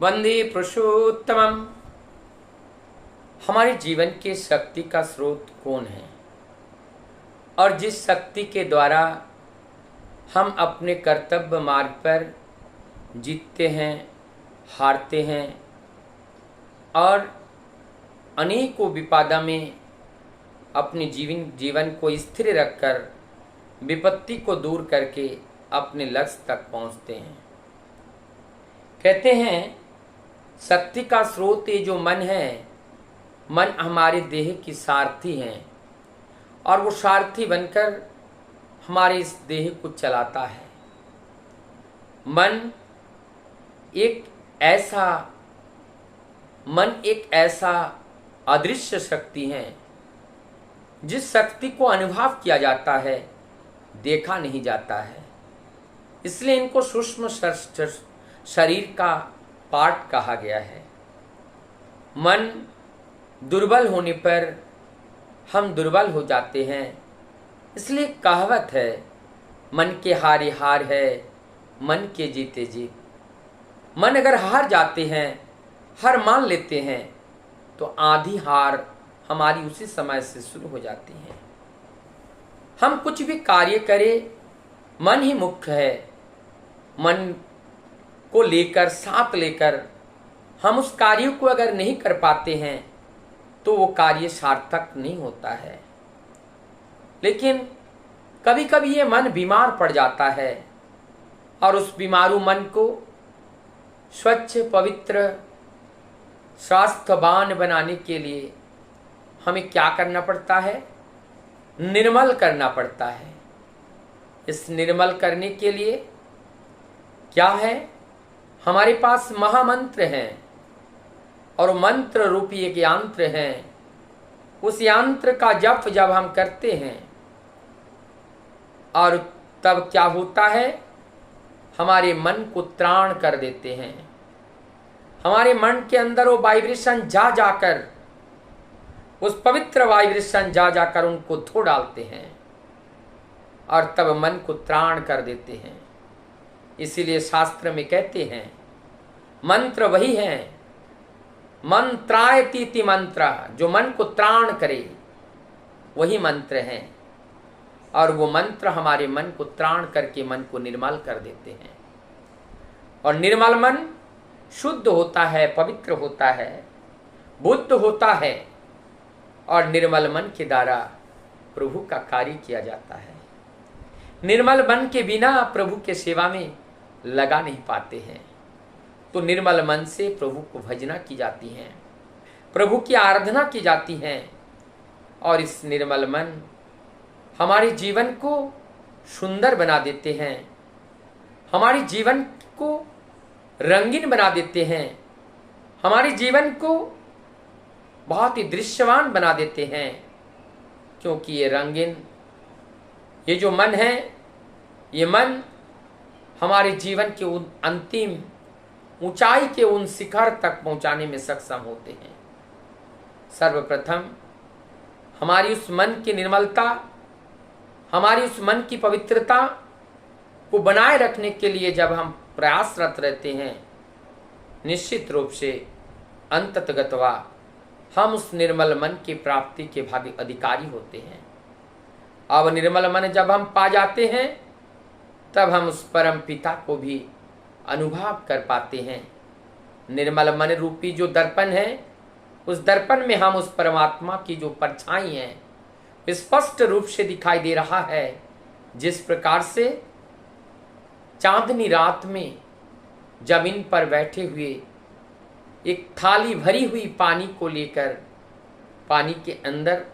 वंदे पुरुषोत्तमम। हमारे जीवन के शक्ति का स्रोत कौन है और जिस शक्ति के द्वारा हम अपने कर्तव्य मार्ग पर जीतते हैं, हारते हैं और अनेकों विपदा में अपने जीवन को स्थिर रखकर विपत्ति को दूर करके अपने लक्ष्य तक पहुंचते हैं। कहते हैं शक्ति का स्रोत ये जो मन है, मन हमारे देह की सारथी है और वो सारथी बनकर हमारे इस देह को चलाता है। मन एक ऐसा अदृश्य शक्ति है जिस शक्ति को अनुभव किया जाता है, देखा नहीं जाता है। इसलिए इनको सूक्ष्म शरीर का पार्ट कहा गया है। मन दुर्बल होने पर हम दुर्बल हो जाते हैं। इसलिए कहावत है, मन के हारे हार है, मन के जीते जीत। मन अगर हार जाते हैं, हार मान लेते हैं, तो आधी हार हमारी उसी समय से शुरू हो जाती है। हम कुछ भी कार्य करें, मन ही मुख्य है। मन को लेकर, साथ लेकर हम उस कार्य को अगर नहीं कर पाते हैं तो वो कार्य सार्थक नहीं होता है। लेकिन कभी कभी ये मन बीमार पड़ जाता है और उस बीमारू मन को स्वच्छ, पवित्र, स्वास्थ्यवान बनाने के लिए हमें क्या करना पड़ता है? निर्मल करना पड़ता है। इस निर्मल करने के लिए क्या है? हमारे पास महामंत्र हैं और मंत्र रूपी एक यंत्र है। उस यंत्र का जप जब हम करते हैं और तब क्या होता है, हमारे मन को त्राण कर देते हैं। हमारे मन के अंदर वो वाइब्रेशन जा जाकर, उस पवित्र वाइब्रेशन जा जाकर उनको धो डालते हैं और तब मन को त्राण कर देते हैं। इसीलिए शास्त्र में कहते हैं मंत्र वही है, मंत्रायतीति मंत्र, जो मन को त्राण करे वही मंत्र है। और वो मंत्र हमारे मन को त्राण करके मन को निर्मल कर देते हैं। और निर्मल मन शुद्ध होता है, पवित्र होता है, बुद्ध होता है और निर्मल मन के द्वारा प्रभु का कार्य किया जाता है। निर्मल मन के बिना प्रभु के सेवा में लगा नहीं पाते हैं। तो निर्मल मन से प्रभु को भजना की जाती है, प्रभु की आराधना की जाती है और इस निर्मल मन हमारे जीवन को सुंदर बना देते हैं, हमारे जीवन को रंगीन बना देते हैं, हमारे जीवन को बहुत ही दृश्यवान बना देते हैं। क्योंकि ये रंगीन, ये जो मन है, ये मन हमारे जीवन के उन अंतिम ऊंचाई के उन शिखर तक पहुंचाने में सक्षम होते हैं। सर्वप्रथम हमारी उस मन की निर्मलता, हमारी उस मन की पवित्रता को बनाए रखने के लिए जब हम प्रयासरत रहते हैं, निश्चित रूप से अंततगतवा हम उस निर्मल मन की प्राप्ति के भागी अधिकारी होते हैं। अब निर्मल मन जब हम पा जाते हैं, तब हम उस परम पिता को भी अनुभव कर पाते हैं। निर्मल मन रूपी जो दर्पण है, उस दर्पण में हम उस परमात्मा की जो परछाई है स्पष्ट रूप से दिखाई दे रहा है। जिस प्रकार से चांदनी रात में जमीन पर बैठे हुए एक थाली भरी हुई पानी को लेकर, पानी के अंदर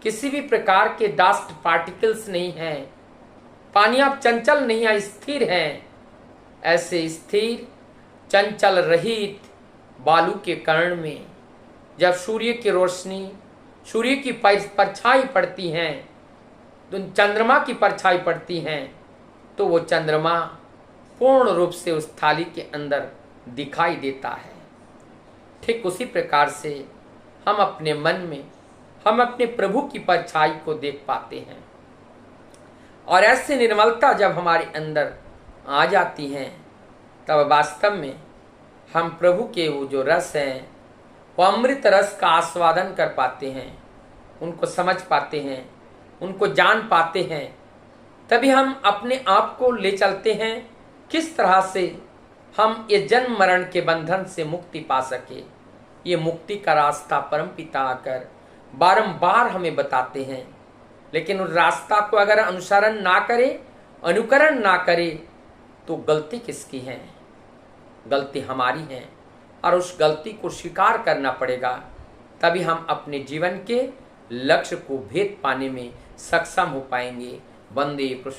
किसी भी प्रकार के डस्ट पार्टिकल्स नहीं है, पानी अब चंचल नहीं है, स्थिर है। ऐसे स्थिर, चंचल रहित बालू के कर्ण में जब सूर्य की रोशनी, सूर्य की परछाई पड़ती है, तो चंद्रमा की परछाई पड़ती है, तो वो चंद्रमा पूर्ण रूप से उस थाली के अंदर दिखाई देता है। ठीक उसी प्रकार से हम अपने मन में, हम अपने प्रभु की परछाई को देख पाते हैं। और ऐसी निर्मलता जब हमारे अंदर आ जाती हैं, तब वास्तव में हम प्रभु के वो जो रस हैं, वो अमृत रस का आस्वादन कर पाते हैं, उनको समझ पाते हैं, उनको जान पाते हैं, तभी हम अपने आप को ले चलते हैं किस तरह से हम ये जन्म मरण के बंधन से मुक्ति पा सके। ये मुक्ति का रास्ता परमपिता आकर बारंबार हमें बताते हैं, लेकिन उस रास्ता को अगर अनुसरण ना करे, अनुकरण ना करे, तो गलती किसकी है? गलती हमारी है, और उस गलती को स्वीकार करना पड़ेगा, तभी हम अपने जीवन के लक्ष्य को भेद पाने में सक्षम हो पाएंगे। वंदे कृष्ण।